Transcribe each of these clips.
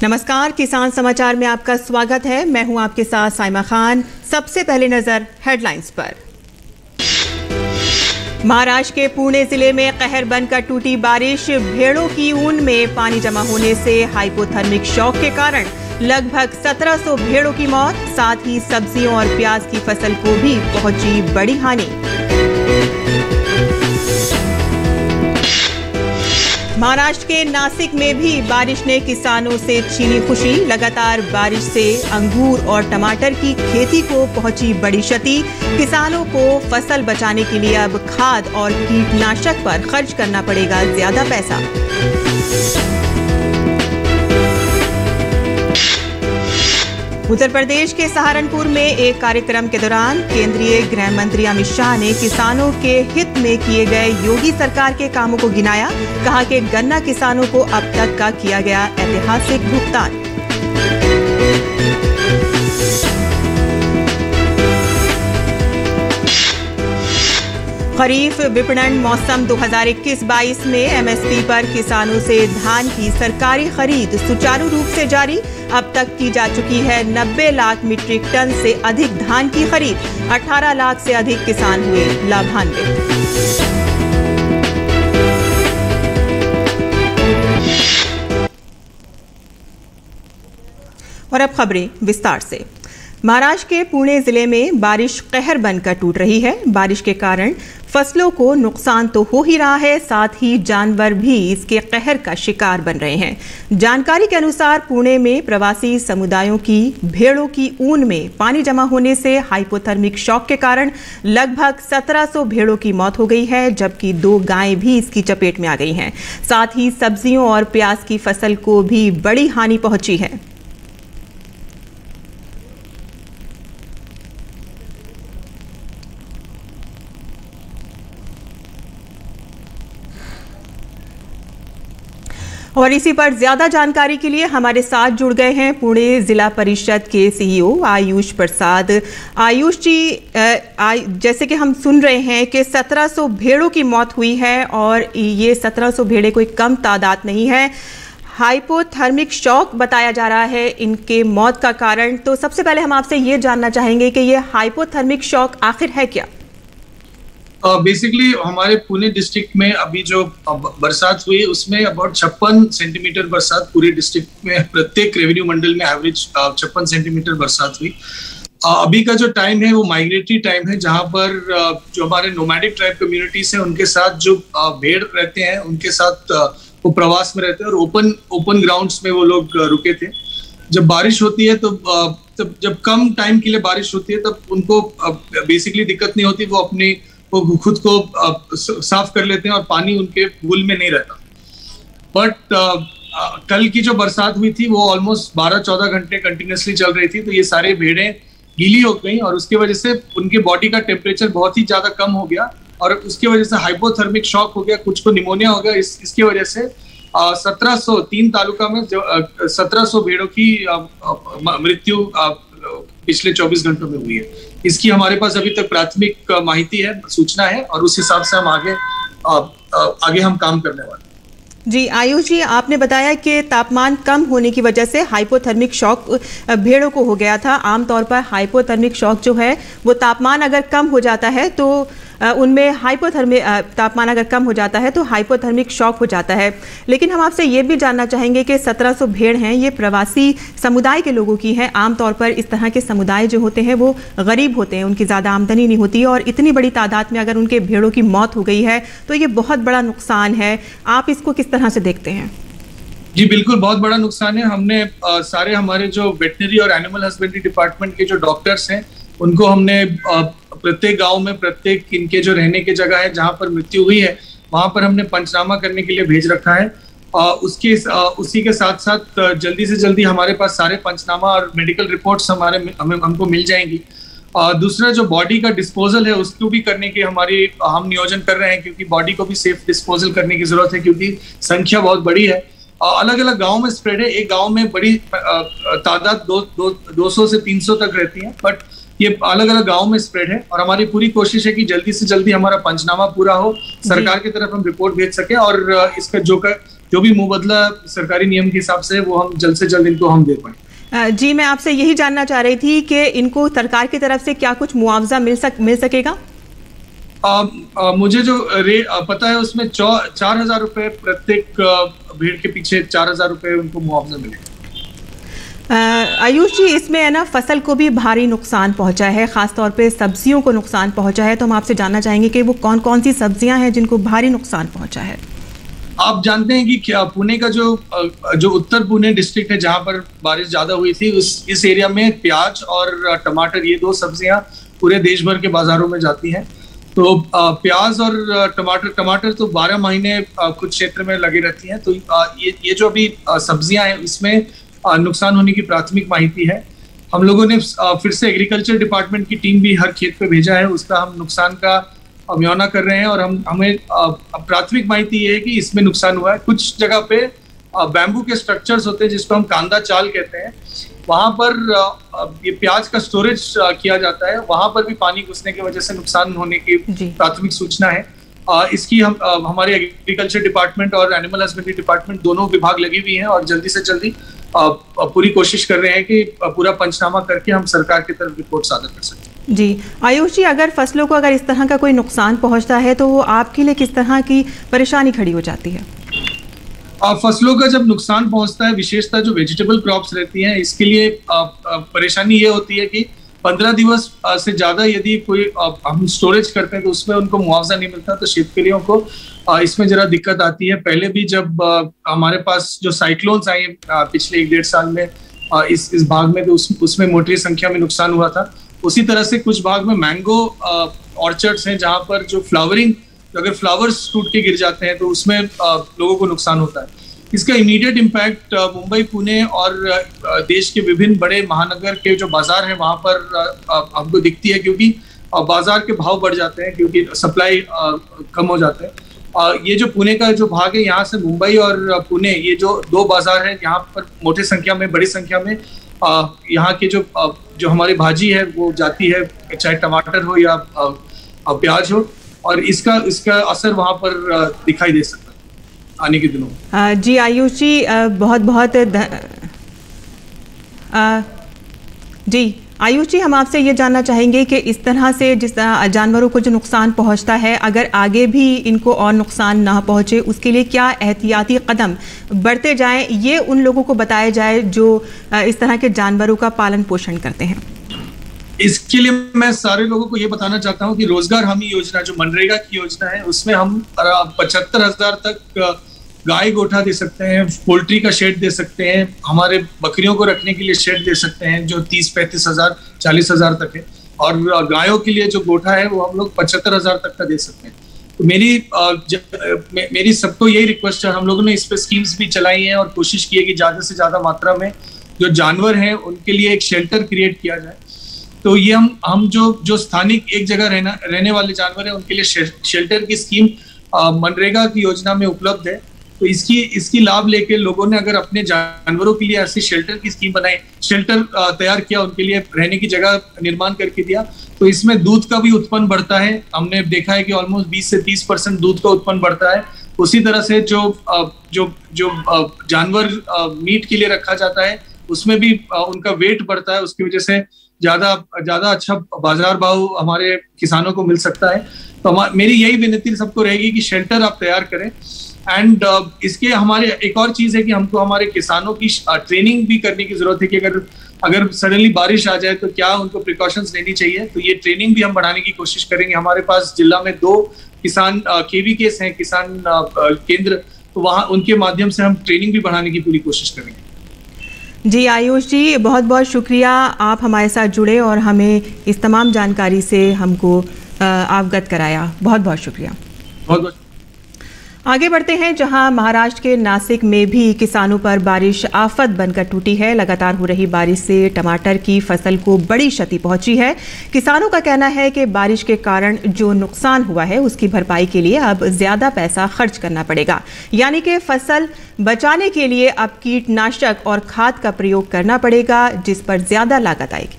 नमस्कार, किसान समाचार में आपका स्वागत है। मैं हूं आपके साथ साइमा खान। सबसे पहले नजर हेडलाइंस पर। महाराष्ट्र के पुणे जिले में कहर बनकर टूटी बारिश, भेड़ों की ऊन में पानी जमा होने से हाइपोथर्मिक शॉक के कारण लगभग 1700 भेड़ों की मौत, साथ ही सब्जियों और प्याज की फसल को भी पहुंची बड़ी हानि। महाराष्ट्र के नासिक में भी बारिश ने किसानों से छीनी खुशी, लगातार बारिश से अंगूर और टमाटर की खेती को पहुंची बड़ी क्षति। किसानों को फसल बचाने के लिए अब खाद और कीटनाशक पर खर्च करना पड़ेगा ज्यादा पैसा। उत्तर प्रदेश के सहारनपुर में एक कार्यक्रम के दौरान केंद्रीय गृह मंत्री अमित शाह ने किसानों के हित में किए गए योगी सरकार के कामों को गिनाया। कहा कि गन्ना किसानों को अब तक का किया गया ऐतिहासिक भुगतान। खरीफ विपणन मौसम 2021-22 में एमएसपी पर किसानों से धान की सरकारी खरीद सुचारू रूप से जारी। अब तक की जा चुकी है 90 लाख मीट्रिक टन से अधिक धान की खरीद। 18 लाख से अधिक किसान हुए लाभान्वित। और अब खबरें विस्तार से। महाराष्ट्र के पुणे जिले में बारिश कहर बनकर टूट रही है। बारिश के कारण फसलों को नुकसान तो हो ही रहा है, साथ ही जानवर भी इसके कहर का शिकार बन रहे हैं। जानकारी के अनुसार पुणे में प्रवासी समुदायों की भेड़ों की ऊन में पानी जमा होने से हाइपोथर्मिक शॉक के कारण लगभग 1700 भेड़ों की मौत हो गई है, जबकि 2 गायें भी इसकी चपेट में आ गई हैं। साथ ही सब्जियों और प्याज की फसल को भी बड़ी हानि पहुंची है। और इसी पर ज्यादा जानकारी के लिए हमारे साथ जुड़ गए हैं पुणे जिला परिषद के सीईओ आयुष प्रसाद। आयुष जी, जैसे कि हम सुन रहे हैं कि 1700 भेड़ों की मौत हुई है और ये 1700 भेड़ें कोई कम तादाद नहीं है। हाइपोथर्मिक शॉक बताया जा रहा है इनके मौत का कारण। तो सबसे पहले हम आपसे ये जानना चाहेंगे कि ये हाइपोथर्मिक शॉक आखिर है क्या? बेसिकली हमारे पुणे डिस्ट्रिक्ट में अभी जो बरसात हुई उसमें अबाउट 56 सेंटीमीटर बरसात पूरे डिस्ट्रिक्ट में, प्रत्येक रेवेन्यू मंडल में एवरेज 56 सेंटीमीटर बरसात हुई। अभी का जो टाइम है वो माइग्रेटरी टाइम है, जहां पर जो हमारे नोमैडिक ट्राइब कम्युनिटीज हैं उनके साथ जो भेड़ रहते हैं उनके साथ वो प्रवास में रहते हैं और ओपन ग्राउंड्स में वो लोग रुके थे। जब बारिश होती है तो जब कम टाइम के लिए बारिश होती है तब उनको बेसिकली दिक्कत नहीं होती, वो खुद को साफ कर लेते हैं और पानी उनके वुल में नहीं रहता। बट कल की जो बरसात हुई थी वो ऑलमोस्ट 12-14 घंटे कंटिन्यूसली चल रही थी, तो ये सारे भेड़ें गीली हो गई और उसकी वजह से उनके बॉडी का टेम्परेचर बहुत ही ज्यादा कम हो गया और उसकी वजह से हाइपोथर्मिक शॉक हो गया, कुछ को निमोनिया हो गया। इसकी वजह से 3 तालुका में 1700 भेड़ों की मृत्यु पिछले 24 घंटों में हुई है। इसकी हमारे पास अभी तक प्राथमिक माहिती है, सूचना है और उस हिसाब से हम आगे हम काम करने वाले हैं। जी आयुष जी, आपने बताया कि तापमान कम होने की वजह से हाइपोथर्मिक शॉक भेड़ों को हो गया था। आमतौर पर हाइपोथर्मिक शॉक जो है वो तापमान अगर कम हो जाता है तो उनमें तापमान अगर कम हो जाता है तो हाइपोथर्मिक शॉक हो जाता है। लेकिन हम आपसे ये भी जानना चाहेंगे कि 1700 भेड़ हैं, ये प्रवासी समुदाय के लोगों की हैं। आमतौर पर इस तरह के समुदाय जो होते हैं वो गरीब होते हैं, उनकी ज़्यादा आमदनी नहीं होती और इतनी बड़ी तादाद में अगर उनके भेड़ों की मौत हो गई है तो ये बहुत बड़ा नुकसान है। आप इसको किस तरह से देखते हैं? जी बिल्कुल, बहुत बड़ा नुकसान है। हमने सारे हमारे जो वेटनरी और एनिमल हस्बेंड्री डिपार्टमेंट के जो डॉक्टर्स हैं उनको हमने प्रत्येक गांव में, प्रत्येक इनके जो रहने की जगह है जहां पर मृत्यु हुई है वहां पर हमने पंचनामा करने के लिए भेज रखा है। उसी के साथ साथ जल्दी से जल्दी हमारे पास सारे पंचनामा और मेडिकल रिपोर्ट्स हमको मिल जाएंगी। दूसरा जो बॉडी का डिस्पोजल है उसको भी करने की हम नियोजन कर रहे हैं, क्योंकि बॉडी को भी सेफ डिस्पोजल करने की जरूरत है, क्योंकि संख्या बहुत बड़ी है। अलग अलग गांव में स्प्रेड है। एक गांव में बड़ी तादाद 200 से 300 तक रहती है, बट ये अलग अलग गांव में स्प्रेड है और हमारी पूरी कोशिश है कि जल्दी से जल्दी हमारा पंचनामा पूरा हो, सरकार की तरफ हम रिपोर्ट भेज सके और इसका जो भी मुबदला सरकारी नियम के हिसाब से वो हम जल्द से जल्द इनको हम दे पाए। जी, मैं आपसे यही जानना चाह रही थी कि इनको सरकार की तरफ से क्या कुछ मुआवजा मिल सकेगा? मुझे जो रेट पता है उसमें 4,000 रुपए प्रत्येक भेड़ के पीछे 4,000 रुपए उनको मुआवजा मिलेगा। आयुष जी, इसमें है ना फसल को भी भारी नुकसान पहुंचा है, खासतौर पे सब्जियों को नुकसान पहुंचा है, तो हम आपसे जानना चाहेंगे कि वो कौन कौन सी सब्जियां हैं जिनको भारी नुकसान पहुंचा है? आप जानते हैं कि क्या पुणे का जो उत्तर पुणे डिस्ट्रिक्ट है जहां पर बारिश ज्यादा हुई थी, इस एरिया में प्याज और टमाटर, ये दो सब्जियां पूरे देश भर के बाजारों में जाती हैं। तो प्याज और टमाटर तो 12 महीने कुछ क्षेत्र में लगे रहती हैं। तो ये जो अभी सब्जियां हैं इसमें नुकसान होने की प्राथमिक माहिती है। हम लोगों ने फिर से एग्रीकल्चर डिपार्टमेंट की टीम भी हर खेत पे भेजा है, उसका हम नुकसान का म्यायना कर रहे हैं और हमें प्राथमिक माहिती ये है कि इसमें नुकसान हुआ है। कुछ जगह पे बैम्बू के स्ट्रक्चर्स होते हैं जिसको हम कांदा चाल कहते हैं, वहां पर ये प्याज का स्टोरेज किया जाता है, वहां पर भी पानी घुसने की वजह से नुकसान होने की प्राथमिक सूचना है। इसकी हमारे एग्रीकल्चर डिपार्टमेंट और एनिमल हस्बेंड्री डिपार्टमेंट दोनों विभाग लगी हुई हैं और जल्दी से जल्दी पूरी कोशिश कर रहे हैं कि पूरा पंचनामा करके हम सरकार की तरफ रिपोर्ट सादर कर सकें। जी आयुष जी, अगर फसलों को अगर इस तरह का कोई नुकसान पहुंचता है तो वो आपके लिए किस तरह की परेशानी खड़ी हो जाती है? फसलों का जब नुकसान पहुंचता है, विशेषतः जो वेजिटेबल क्रॉप्स रहती हैं, इसके लिए परेशानी ये होती है कि 15 दिवस से ज्यादा यदि कोई हम स्टोरेज करते हैं तो उसमें उनको मुआवजा नहीं मिलता, तो शेतकरियों को इसमें जरा दिक्कत आती है। पहले भी जब हमारे पास जो साइक्लोन्स आए पिछले 1-1.5 साल में इस भाग में, तो उसमें मोटी संख्या में नुकसान हुआ था। उसी तरह से कुछ भाग में मैंगो ऑर्चर्ड्स हैं जहां पर जो फ्लावरिंग, अगर फ्लावर्स टूट के गिर जाते हैं तो उसमें लोगों को नुकसान होता है। इसका इमीडिएट इम्पैक्ट मुंबई, पुणे और देश के विभिन्न बड़े महानगर के जो बाजार हैं वहां पर हमको दिखती है, क्योंकि बाजार के भाव बढ़ जाते हैं क्योंकि सप्लाई कम हो जाते हैं। ये जो पुणे का जो भाग है, यहाँ से मुंबई और पुणे, ये जो दो बाजार हैं यहाँ पर मोटे संख्या में, बड़ी संख्या में यहाँ के जो हमारी भाजी है वो जाती है, चाहे टमाटर हो या प्याज हो, और इसका असर वहां पर दिखाई दे सकता है आने के दिनों में। जी आयुष जी, बहुत बहुत जी आयुष जी, हम आपसे ये जानना चाहेंगे कि इस तरह से जिस तरह जानवरों को जो नुकसान पहुंचता है, अगर आगे भी इनको और नुकसान ना पहुंचे उसके लिए क्या एहतियाती कदम बढ़ते जाएं, ये उन लोगों को बताया जाए जो इस तरह के जानवरों का पालन पोषण करते हैं। इसके लिए मैं सारे लोगों को ये बताना चाहता हूँ कि रोजगार हमी योजना जो मनरेगा की योजना है, उसमें हम 75,000 तक गाय गोठा दे सकते हैं, पोल्ट्री का शेड दे सकते हैं, हमारे बकरियों को रखने के लिए शेड दे सकते हैं जो 30-35,000 40,000 तक है, और गायों के लिए जो गोठा है वो हम लोग 75,000 तक का दे सकते हैं। तो मेरी सबको यही रिक्वेस्ट है, हम लोगों ने इस पे स्कीम्स भी चलाई हैं और कोशिश की है कि ज्यादा से ज्यादा मात्रा में जो जानवर हैं उनके लिए एक शेल्टर क्रिएट किया जाए। तो ये हम जो स्थानिक एक जगह रहने वाले जानवर हैं उनके लिए शेल्टर की स्कीम मनरेगा की योजना में उपलब्ध है। तो इसकी लाभ लेके लोगों ने अगर अपने जानवरों के लिए ऐसी शेल्टर की स्कीम बनाई, शेल्टर तैयार किया, उनके लिए रहने की जगह निर्माण करके दिया, तो इसमें दूध का भी उत्पन्न बढ़ता है। हमने देखा है कि ऑलमोस्ट 20 से 30% दूध का उत्पन्न बढ़ता है। उसी तरह से जो जानवर मीट के लिए रखा जाता है उसमें भी उनका वेट बढ़ता है, उसकी वजह से ज्यादा अच्छा बाजार भाव हमारे किसानों को मिल सकता है। तो मेरी यही विनती सबको रहेगी कि शेल्टर आप तैयार करें। एंड इसके हमारे एक और चीज है कि हमको हमारे किसानों की ट्रेनिंग भी करने की जरूरत है कि अगर सडनली बारिश आ जाए तो क्या उनको प्रिकॉशंस लेनी चाहिए। तो ये ट्रेनिंग भी हम बढ़ाने की कोशिश करेंगे। हमारे पास जिला में 2 किसान KVKs हैं, किसान केंद्र, तो वहाँ उनके माध्यम से हम ट्रेनिंग भी बढ़ाने की पूरी कोशिश करेंगे। जी आयुष जी, बहुत बहुत शुक्रिया, आप हमारे साथ जुड़े और हमें इस तमाम जानकारी से हमको अवगत कराया। बहुत बहुत शुक्रिया। बहुत आगे बढ़ते हैं, जहां महाराष्ट्र के नासिक में भी किसानों पर बारिश आफत बनकर टूटी है। लगातार हो रही बारिश से टमाटर की फसल को बड़ी क्षति पहुंची है। किसानों का कहना है कि बारिश के कारण जो नुकसान हुआ है उसकी भरपाई के लिए अब ज्यादा पैसा खर्च करना पड़ेगा, यानी कि फसल बचाने के लिए अब कीटनाशक और खाद का प्रयोग करना पड़ेगा, जिस पर ज्यादा लागत आएगी।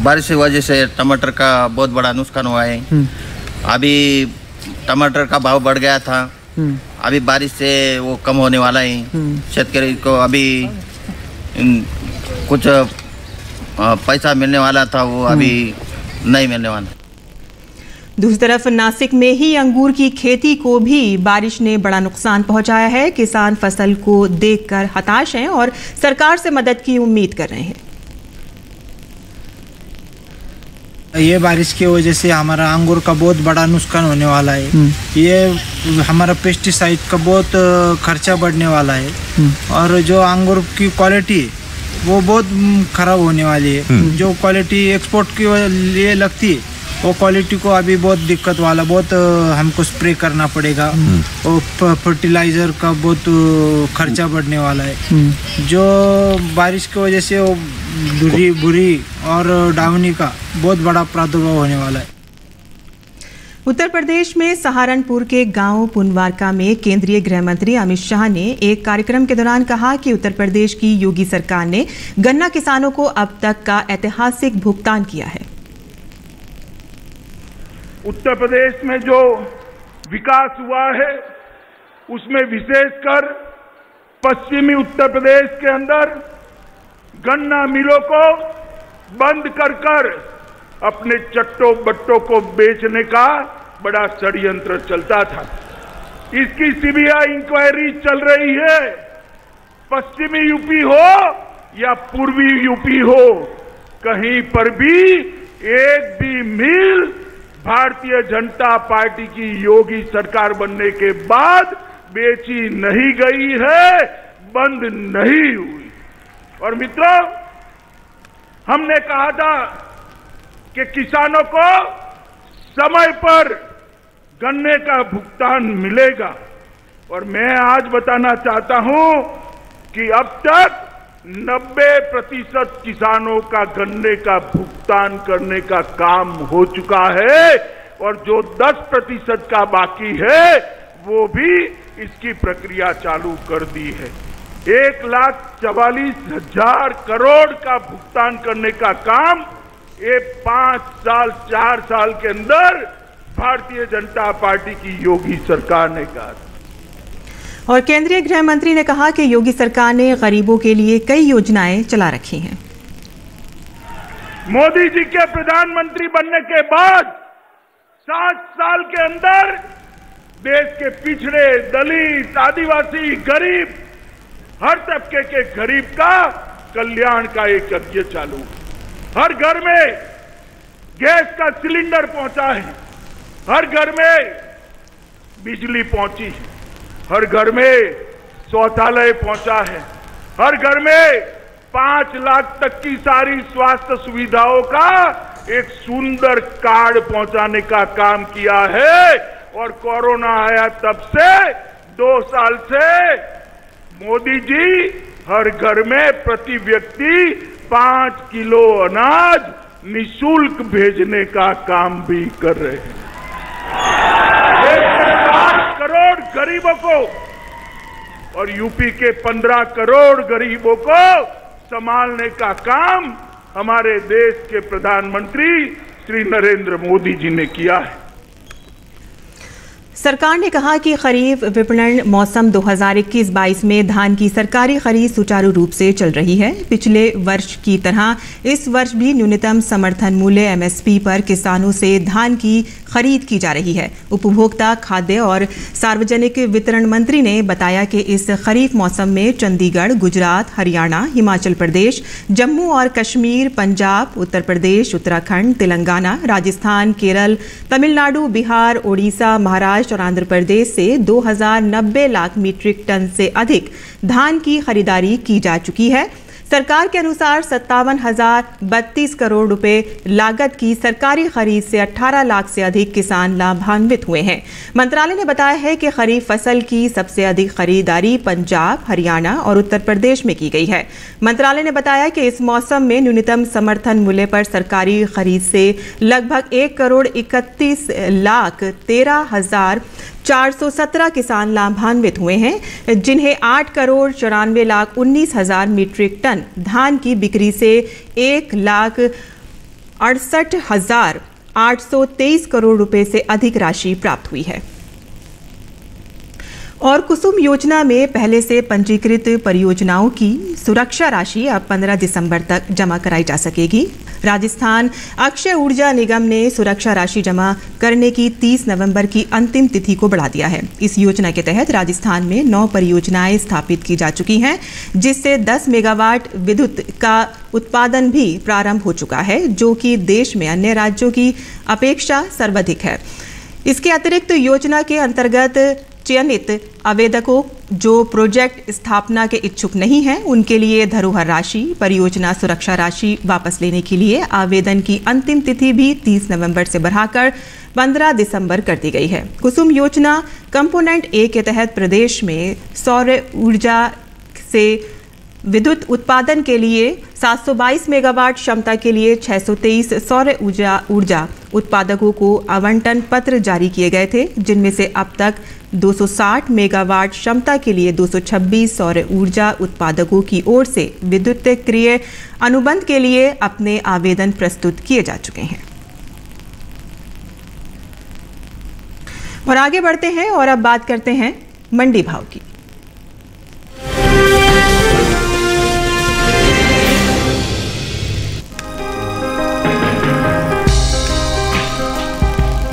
बारिश की वजह से टमाटर का बहुत बड़ा नुकसान हुआ है। अभी टमाटर का भाव बढ़ गया था, अभी बारिश से वो कम होने वाला है। शेतकरी को अभी कुछ पैसा मिलने वाला था, वो अभी नहीं मिलने वाला। दूसरी तरफ नासिक में ही अंगूर की खेती को भी बारिश ने बड़ा नुकसान पहुंचाया है। किसान फसल को देखकर हताश हैं और सरकार से मदद की उम्मीद कर रहे हैं। ये बारिश की वजह से हमारा अंगूर का बहुत बड़ा नुकसान होने वाला है। ये हमारा पेस्टिसाइड का बहुत खर्चा बढ़ने वाला है और जो अंगूर की क्वालिटी वो बहुत खराब होने वाली है। जो क्वालिटी एक्सपोर्ट के लिए लगती है वो क्वालिटी को अभी बहुत दिक्कत वाला, बहुत हमको स्प्रे करना पड़ेगा और फर्टिलाइज़र का बहुत खर्चा बढ़ने वाला है। जो बारिश की वजह से वो बुरी और डावनी का बहुत बड़ा प्रादुर्भाव होने वाला है। उत्तर प्रदेश में सहारनपुर के गांव पुनवारका में केंद्रीय गृह मंत्री अमित शाह ने एक कार्यक्रम के दौरान कहा कि उत्तर प्रदेश की योगी सरकार ने गन्ना किसानों को अब तक का ऐतिहासिक भुगतान किया है। उत्तर प्रदेश में जो विकास हुआ है उसमें विशेषकर पश्चिमी उत्तर प्रदेश के अंदर गन्ना मिलों को बंद कर अपने चट्टों बट्टों को बेचने का बड़ा षड्यंत्र चलता था। इसकी सीबीआई इंक्वायरी चल रही है। पश्चिमी यूपी हो या पूर्वी यूपी हो, कहीं पर भी एक भी मिल भारतीय जनता पार्टी की योगी सरकार बनने के बाद बेची नहीं गई है, बंद नहीं हुई। और मित्रों, हमने कहा था कि किसानों को समय पर गन्ने का भुगतान मिलेगा और मैं आज बताना चाहता हूं कि अब तक 90% किसानों का गन्ने का भुगतान करने का काम हो चुका है और जो 10% का बाकी है वो भी इसकी प्रक्रिया चालू कर दी है। 1,44,000 करोड़ का भुगतान करने का काम ये 5 साल 4 साल के अंदर भारतीय जनता पार्टी की योगी सरकार ने कहा। और केंद्रीय गृह मंत्री ने कहा कि योगी सरकार ने गरीबों के लिए कई योजनाएं चला रखी हैं। मोदी जी के प्रधानमंत्री बनने के बाद 7 साल के अंदर देश के पिछड़े, दलित, आदिवासी, गरीब, हर तबके के गरीब का कल्याण का एक यज्ञ चालू। हर घर में गैस का सिलेंडर पहुंचा है, हर घर में बिजली पहुंची है, हर घर में शौचालय पहुंचा है, हर घर में 5 लाख तक की सारी स्वास्थ्य सुविधाओं का एक सुंदर कार्ड पहुंचाने का काम किया है। और कोरोना आया तब से 2 साल से मोदी जी हर घर में प्रति व्यक्ति 5 किलो अनाज निःशुल्क भेजने का काम भी कर रहे हैं। 1 करोड़ गरीबों को और यूपी के 15 करोड़ गरीबों को संभालने का काम हमारे देश के प्रधानमंत्री श्री नरेंद्र मोदी जी ने किया है। सरकार ने कहा कि खरीफ विपणन मौसम 2021-22 में धान की सरकारी खरीद सुचारू रूप से चल रही है। पिछले वर्ष की तरह इस वर्ष भी न्यूनतम समर्थन मूल्य एमएसपी पर किसानों से धान की खरीद की जा रही है। उपभोक्ता, खाद्य और सार्वजनिक वितरण मंत्री ने बताया कि इस खरीफ मौसम में चंडीगढ़, गुजरात, हरियाणा, हिमाचल प्रदेश, जम्मू और कश्मीर, पंजाब, उत्तर प्रदेश, उत्तराखंड, तेलंगाना, राजस्थान, केरल, तमिलनाडु, बिहार, ओडिशा, महाराष्ट्र और आंध्र प्रदेश से 2090 लाख मीट्रिक टन से अधिक धान की खरीदारी की जा चुकी है। सरकार के अनुसार 57,032 करोड़ रुपए लागत की सरकारी खरीद से 18 लाख से अधिक किसान लाभान्वित हुए हैं। मंत्रालय ने बताया है कि खरीफ फसल की सबसे अधिक खरीदारी पंजाब, हरियाणा और उत्तर प्रदेश में की गई है। मंत्रालय ने बताया कि इस मौसम में न्यूनतम समर्थन मूल्य पर सरकारी खरीद से लगभग 1,31,13,417 किसान लाभान्वित हुए हैं, जिन्हें 8,94,19,000 मीट्रिक टन धान की बिक्री से 1,68,823 करोड़ रुपए से अधिक राशि प्राप्त हुई है। और कुसुम योजना में पहले से पंजीकृत परियोजनाओं की सुरक्षा राशि अब 15 दिसंबर तक जमा कराई जा सकेगी। राजस्थान अक्षय ऊर्जा निगम ने सुरक्षा राशि जमा करने की 30 नवंबर की अंतिम तिथि को बढ़ा दिया है। इस योजना के तहत राजस्थान में 9 परियोजनाएं स्थापित की जा चुकी हैं, जिससे 10 मेगावाट विद्युत का उत्पादन भी प्रारंभ हो चुका है, जो कि देश में अन्य राज्यों की अपेक्षा सर्वाधिक है। इसके अतिरिक्त योजना के अंतर्गत चयनित आवेदकों जो प्रोजेक्ट स्थापना के इच्छुक नहीं हैं, उनके लिए धरोहर राशि, परियोजना सुरक्षा राशि वापस लेने के लिए आवेदन की अंतिम तिथि भी 30 नवंबर से बढ़ाकर 15 दिसंबर कर दी गई है। कुसुम योजना कंपोनेंट ए के तहत प्रदेश में सौर ऊर्जा से विद्युत उत्पादन के लिए 722 मेगावाट क्षमता के लिए 623 सौर ऊर्जा उत्पादकों को आवंटन पत्र जारी किए गए थे, जिनमें से अब तक 260 मेगावाट क्षमता के लिए 226 सौर ऊर्जा उत्पादकों की ओर से विद्युतीय अनुबंध के लिए अपने आवेदन प्रस्तुत किए जा चुके हैं। और आगे बढ़ते हैं और अब बात करते हैं मंडी भाव की।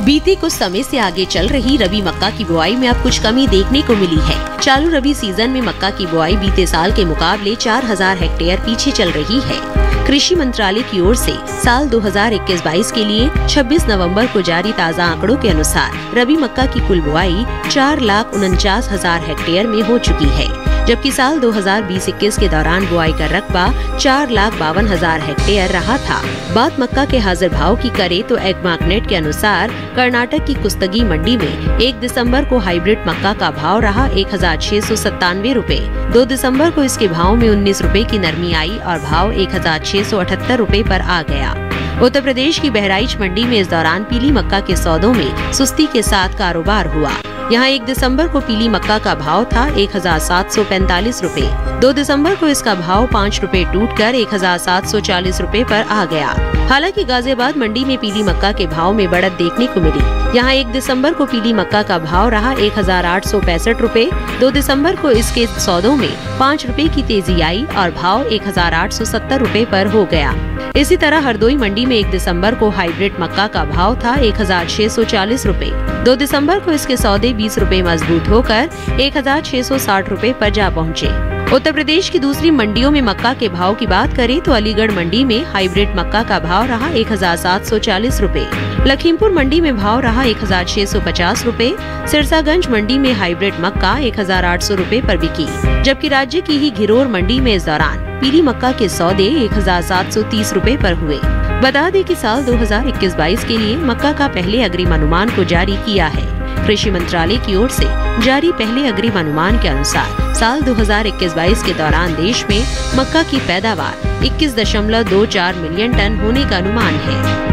बीते कुछ समय से आगे चल रही रबी मक्का की बुआई में अब कुछ कमी देखने को मिली है। चालू रबी सीजन में मक्का की बुआई बीते साल के मुकाबले 4000 हेक्टेयर पीछे चल रही है। कृषि मंत्रालय की ओर से साल 2021-22 के लिए 26 नवंबर को जारी ताज़ा आंकड़ों के अनुसार रबी मक्का की कुल बुआई 4,49,000 हेक्टेयर में हो चुकी है, जबकि साल 2020-21 के दौरान बुआई का रकबा 4,52,000 हेक्टेयर रहा था। बात मक्का के हाजिर भाव की करे तो एग्मार्कनेट के अनुसार कर्नाटक की कुस्तगी मंडी में 1 दिसंबर को हाइब्रिड मक्का का भाव रहा 1,697 रूपए। 2 दिसंबर को इसके भाव में 19 रूपए की नरमी आई और भाव 1,678 रूपए पर आ गया। उत्तर प्रदेश की बहराइच मंडी में इस दौरान पीली मक्का के सौदों में सुस्ती के साथ कारोबार हुआ। यहाँ 1 दिसंबर को पीली मक्का का भाव था 1,745 रूपए। 2 दिसंबर को इसका भाव 5 रूपए टूटकर 1,740 रूपए पर आ गया। हालांकि गाजियाबाद मंडी में पीली मक्का के भाव में बढ़त देखने को मिली। यहाँ 1 दिसंबर को पीली मक्का का भाव रहा 1,865 रूपए। 2 दिसंबर को इसके सौदों में 5 रूपए की तेजी आई और भाव 1,870 रूपए पर हो गया। इसी तरह हरदोई मंडी में 1 दिसंबर को हाइब्रिड मक्का का भाव था 1,640 रूपए। 2 दिसंबर को इसके सौदे 20 रूपए मजबूत होकर 1,660 रूपए पर जा पहुँचे। उत्तर प्रदेश की दूसरी मंडियों में मक्का के भाव की बात करें तो अलीगढ़ मंडी में हाइब्रिड मक्का का भाव रहा 1,740 रूपए। लखीमपुर मंडी में भाव रहा 1,650 रूपए। सिरसागंज मंडी में हाइब्रिड मक्का 1,800 रूपए पर बिकी, जबकि राज्य की ही घिरोर मंडी में इस दौरान पीली मक्का के सौदे 1,730 रूपए पर हुए। बता दें कि साल 2021-22 के लिए मक्का का पहले अग्रिम अनुमान को जारी किया है। कृषि मंत्रालय की ओर से जारी पहले अग्रिम अनुमान के अनुसार साल 2021-22 के दौरान देश में मक्का की पैदावार 21.24 मिलियन टन होने का अनुमान है।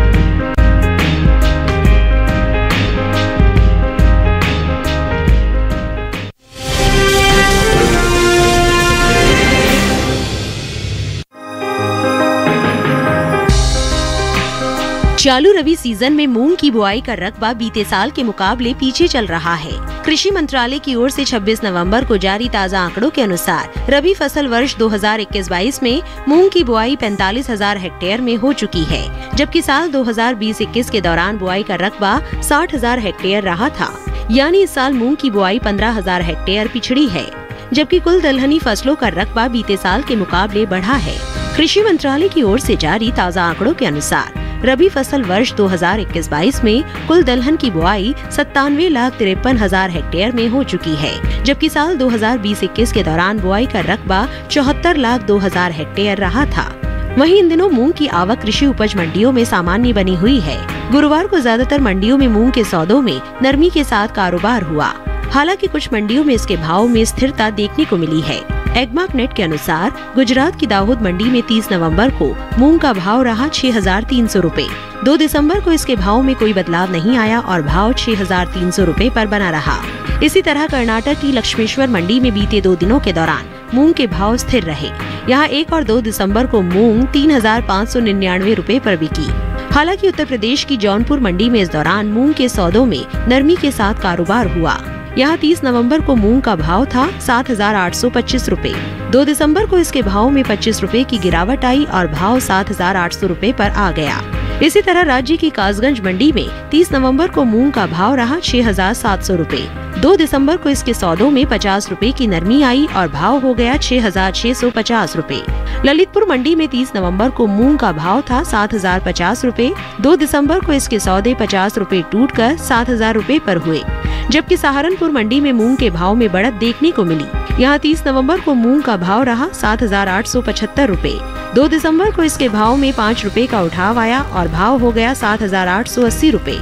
चालू रबी सीजन में मूंग की बुआई का रकबा बीते साल के मुकाबले पीछे चल रहा है। कृषि मंत्रालय की ओर से 26 नवंबर को जारी ताज़ा आंकड़ों के अनुसार रबी फसल वर्ष 2021-22 में मूंग की बुआई 45,000 हेक्टेयर में हो चुकी है, जबकि साल 2020-21 के दौरान बुआई का रकबा 60,000 हेक्टेयर रहा था। यानी इस साल मूंग की बुआई 15,000 हेक्टेयर पिछड़ी है, जबकि कुल दलहनी फसलों का रकबा बीते साल के मुकाबले बढ़ा है। कृषि मंत्रालय की ओर से जारी ताज़ा आंकड़ों के अनुसार रबी फसल वर्ष 2021-22 में कुल दलहन की बुआई 97,53,000 हेक्टेयर में हो चुकी है, जबकि साल 2020-21 के दौरान बुआई का रकबा 74,02,000 हेक्टेयर रहा था। वहीं इन दिनों मूंग की आवक कृषि उपज मंडियों में सामान्य बनी हुई है। गुरुवार को ज्यादातर मंडियों में मूंग के सौदों में नरमी के साथ कारोबार हुआ। हालांकि कुछ मंडियों में इसके भाव में स्थिरता देखने को मिली है। एग्मार्कनेट के अनुसार गुजरात की दाहोद मंडी में 30 नवंबर को मूंग का भाव रहा 6,300 रूपए। 2 दिसंबर को इसके भाव में कोई बदलाव नहीं आया और भाव 6,300 रूपए पर बना रहा। इसी तरह कर्नाटक की लक्ष्मेश्वर मंडी में बीते 2 दिनों के दौरान मूंग के भाव स्थिर रहे। यहाँ 1 और 2 दिसंबर को मूंग 3,599 रूपए पर बिकी। हालांकि उत्तर प्रदेश की जौनपुर मंडी में इस दौरान मूंग के सौदों में नरमी के साथ कारोबार हुआ। यहाँ 30 नवंबर को मूंग का भाव था 7,825 रुपए। 2 दिसंबर को इसके भाव में 25 रुपए की गिरावट आई और भाव 7,800 रुपए पर आ गया। इसी तरह राज्य की कासगंज मंडी में 30 नवंबर को मूंग का भाव रहा 6,700 रुपए। 2 दिसंबर को इसके सौदों में 50 रुपए की नरमी आई और भाव हो गया 6,650 रुपए। ललितपुर मंडी में 30 नवंबर को मूंग का भाव था 7,050 रुपए। 2 दिसंबर को इसके सौदे 50 रुपए टूटकर 7,000 रुपए पर हुए, जबकि सहारनपुर मंडी में मूंग के भाव में बढ़त देखने को मिली। यहाँ 30 नवंबर को मूंग का भाव रहा 7,875 रुपए। 2 दिसंबर को इसके भाव में 5 रुपए का उठाव आया और भाव हो गया 7,880 रुपए।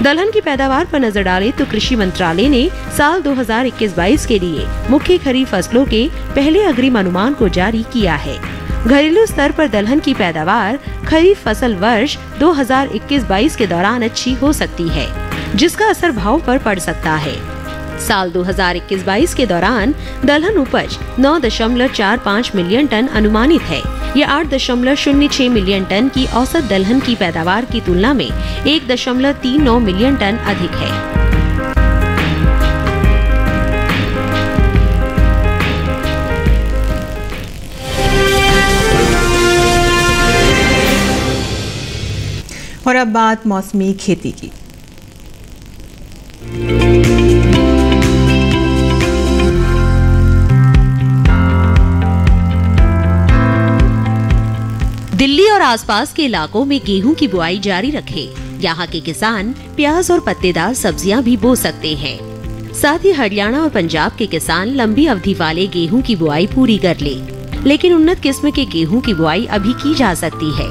दलहन की पैदावार पर नजर डालें तो कृषि मंत्रालय ने साल 2021-22 के लिए मुख्य खरीफ फसलों के पहले अग्रिम अनुमान को जारी किया है। घरेलू स्तर पर दलहन की पैदावार खरीफ फसल वर्ष 2021-22 के दौरान अच्छी हो सकती है, जिसका असर भाव पर पड़ सकता है। साल 2021-22 के दौरान दलहन उपज 9.45 मिलियन टन अनुमानित है। ये 8.06 मिलियन टन की औसत दलहन की पैदावार की तुलना में 1.39 मिलियन टन अधिक है। और अब बात मौसमी खेती की। दिल्ली और आसपास के इलाकों में गेहूं की बुआई जारी रखे। यहाँ के किसान प्याज और पत्तेदार सब्जियां भी बो सकते हैं। साथ ही हरियाणा और पंजाब के किसान लंबी अवधि वाले गेहूं की बुआई पूरी कर ले, लेकिन उन्नत किस्म के गेहूं की बुआई अभी की जा सकती है।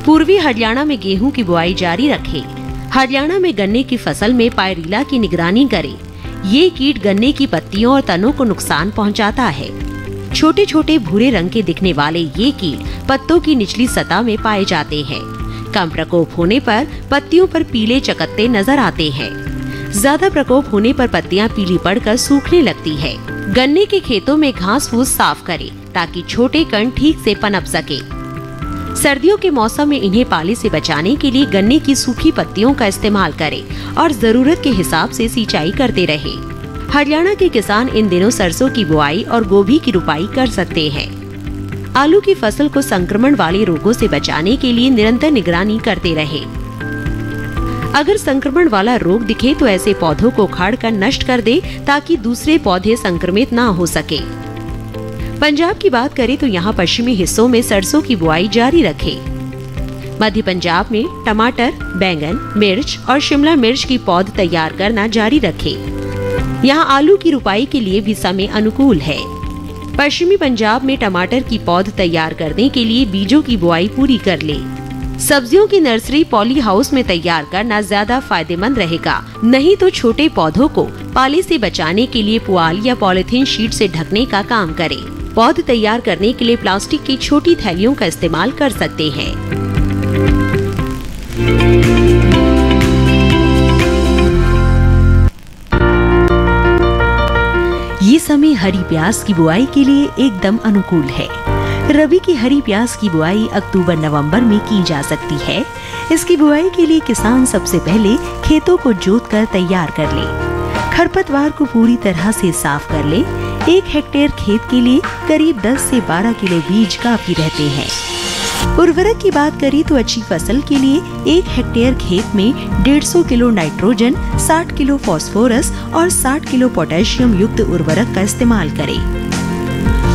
पूर्वी हरियाणा में गेहूं की बुआई जारी रखे। हरियाणा में गन्ने की फसल में पायरीला की निगरानी करें। ये कीट गन्ने की पत्तियों और तनों को नुकसान पहुंचाता है। छोटे छोटे भूरे रंग के दिखने वाले ये कीट पत्तों की निचली सतह में पाए जाते हैं। कम प्रकोप होने पर पत्तियों पर पीले चकत्ते नजर आते हैं। ज्यादा प्रकोप होने पर पत्तियां पीली पड़कर सूखने लगती है। गन्ने के खेतों में घास फूस साफ करें ताकि छोटे कण ठीक से पनप सके। सर्दियों के मौसम में इन्हें पाले से बचाने के लिए गन्ने की सूखी पत्तियों का इस्तेमाल करें और जरूरत के हिसाब से सिंचाई करते रहे। हरियाणा के किसान इन दिनों सरसों की बुआई और गोभी की रुपाई कर सकते हैं। आलू की फसल को संक्रमण वाले रोगों से बचाने के लिए निरंतर निगरानी करते रहे। अगर संक्रमण वाला रोग दिखे तो ऐसे पौधों को उखाड़ कर नष्ट कर दे ताकि दूसरे पौधे संक्रमित ना हो सके। पंजाब की बात करें तो यहाँ पश्चिमी हिस्सों में सरसों की बुआई जारी रखे। मध्य पंजाब में टमाटर, बैंगन, मिर्च और शिमला मिर्च की पौध तैयार करना जारी रखे। यहाँ आलू की रुपाई के लिए भी समय अनुकूल है। पश्चिमी पंजाब में टमाटर की पौध तैयार करने के लिए बीजों की बुआई पूरी कर ले। सब्जियों की नर्सरी पॉली हाउस में तैयार करना ज्यादा फायदेमंद रहेगा, नहीं तो छोटे पौधों को पाले से बचाने के लिए पुआल या पॉलिथीन शीट से ढकने का काम करें। पौध तैयार करने के लिए प्लास्टिक की छोटी थैलियों का इस्तेमाल कर सकते हैं। ये समय हरी प्याज की बुआई के लिए एकदम अनुकूल है। रबी की हरी प्याज की बुआई अक्टूबर-नवंबर में की जा सकती है। इसकी बुआई के लिए किसान सबसे पहले खेतों को जोतकर तैयार कर ले। खरपतवार को पूरी तरह से साफ कर ले। 1 हेक्टेयर खेत के लिए करीब 10 से 12 किलो बीज काफी रहते हैं। उर्वरक की बात करें तो अच्छी फसल के लिए 1 हेक्टेयर खेत में 150 किलो नाइट्रोजन, 60 किलो फास्फोरस और 60 किलो पोटेशियम युक्त उर्वरक का इस्तेमाल करें।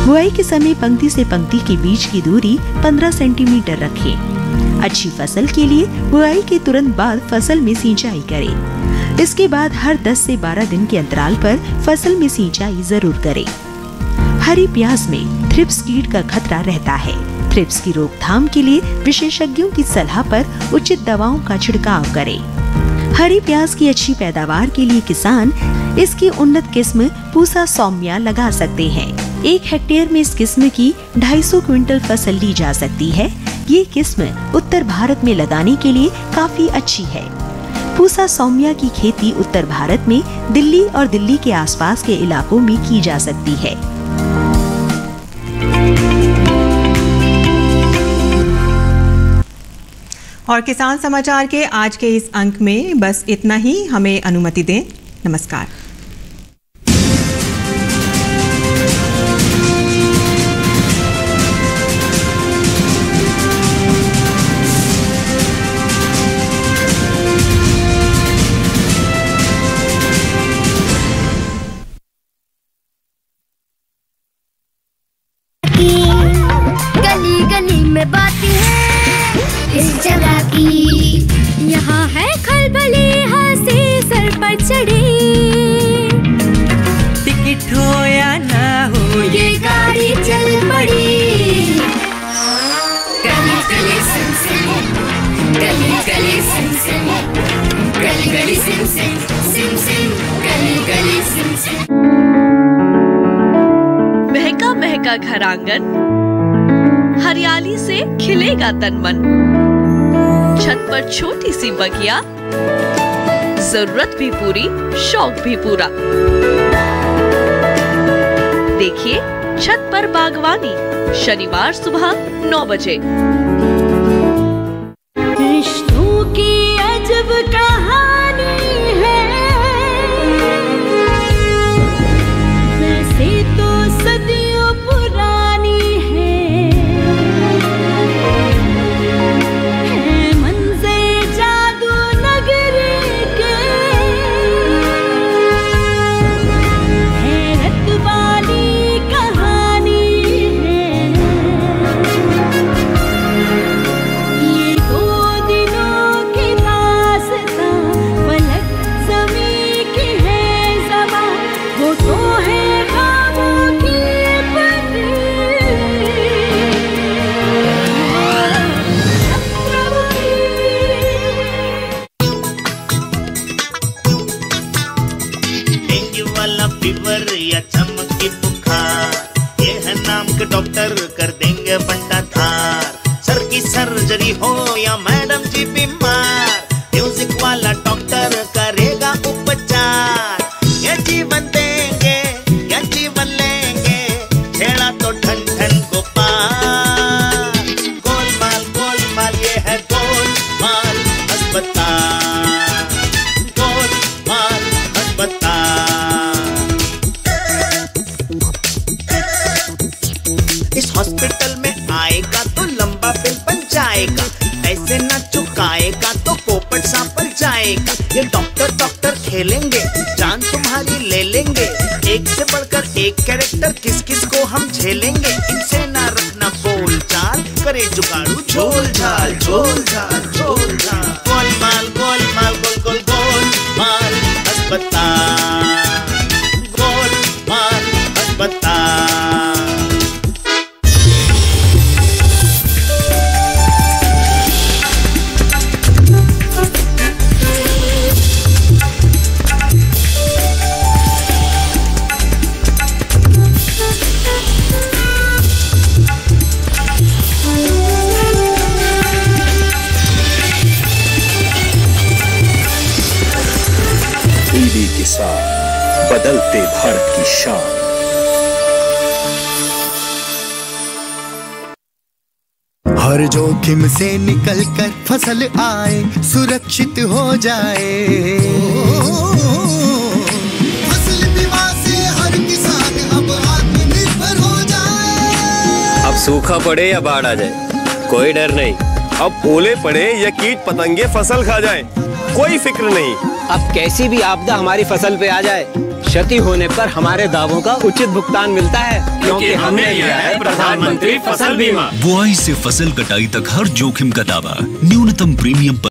बुआई के समय पंक्ति से पंक्ति के बीच की दूरी 15 सेंटीमीटर रखें। अच्छी फसल के लिए बुआई के तुरंत बाद फसल में सिंचाई करें। इसके बाद हर 10 से 12 दिन के अंतराल पर फसल में सिंचाई जरूर करें। हरी प्याज में थ्रिप्स कीट का खतरा रहता है। थ्रिप्स की रोकथाम के लिए विशेषज्ञों की सलाह पर उचित दवाओं का छिड़काव करें। हरी प्याज की अच्छी पैदावार के लिए किसान इसकी उन्नत किस्म पूसा सौम्या लगा सकते हैं। 1 हेक्टेयर में इस किस्म की 250 क्विंटल फसल ली जा सकती है। ये किस्म उत्तर भारत में लगाने के लिए काफी अच्छी है। पूसा सौम्या की खेती उत्तर भारत में दिल्ली और दिल्ली के आसपास के इलाकों में की जा सकती है। और किसान समाचार के आज के इस अंक में बस इतना ही। हमें अनुमति दें। नमस्कार। यहाँ है खलबली हासे सर पर चढ़े, टिकट हो या ना हो ये गाड़ी चल पड़ी। गली गली सिम सिम, गली गली सिम सिम, गली गली सिम सिम, सिम सिम, गली गली सिम सिम। महका महका घर आंगन, हरियाली से खिलेगा तन मन। छत पर छोटी सी बगिया, जरूरत भी पूरी, शौक भी पूरा। देखिए छत पर बागवानी, शनिवार सुबह 9 बजे। रिश्तों की अजब कहानी है, वैसे तो सदियों पुरानी है मंज़र जादू नगरी के, हैरत वाली कहानी है। ये 2 दिनों की दास्तां, फलक ज़मीं की है ज़बां, वो तो है ख्वाबों की बनी। डेंगू वाला फीवर या चमक की बुखार, ये है नाम के डॉक्टर कर देंगे बंटा धार। सर की सर्जरी हो या मैडम जी बीमार, म्यूजिक वाला डॉक्टर करेगा उपचार। ये जीवन देंगे या जीवन लेंगे, छेड़ा तो ठन ठन को पार। गोलमाल गोलमाल ये है गोलमाल अस्पताल, गोलमाल अस्पताल। इस हॉस्पिटल में आएगा तो लंबा बिल बन जाएगा, ऐसे न चुकाएगा तो पोपट सांपल जाएगा। ये डॉक्टर डॉक्टर खेलेंगे, जान तुम्हारी ले लेंगे, एक से बढ़कर एक कैरेक्टर किस किस को हम झेलेंगे। इनसे ना रखना बोल चाल, करे जुगाड़ू झोल झाल, झोल झाल, झोल झाल। गोलमाल गोलमाल गोल गोल गोलमाल अस्पताल, गोलमाल अस्पताल। टीवी के साथ बदलते भारत की शान। हर जोखिम से निकल कर फसल आए, सुरक्षित हो जाए। फसल बीमा से हर किसान अब आत्मनिर्भर हो जाए। अब सूखा पड़े या बाढ़ आ जाए, कोई डर नहीं। अब ओले पड़े या कीट पतंगे फसल खा जाए, कोई फिक्र नहीं। अब कैसी भी आपदा हमारी फसल पे आ जाए, क्षति होने पर हमारे दावों का उचित भुगतान मिलता है, क्योंकि हमने लिया है प्रधानमंत्री फसल बीमा। बुआई से फसल कटाई तक हर जोखिम का दावा, न्यूनतम प्रीमियम पर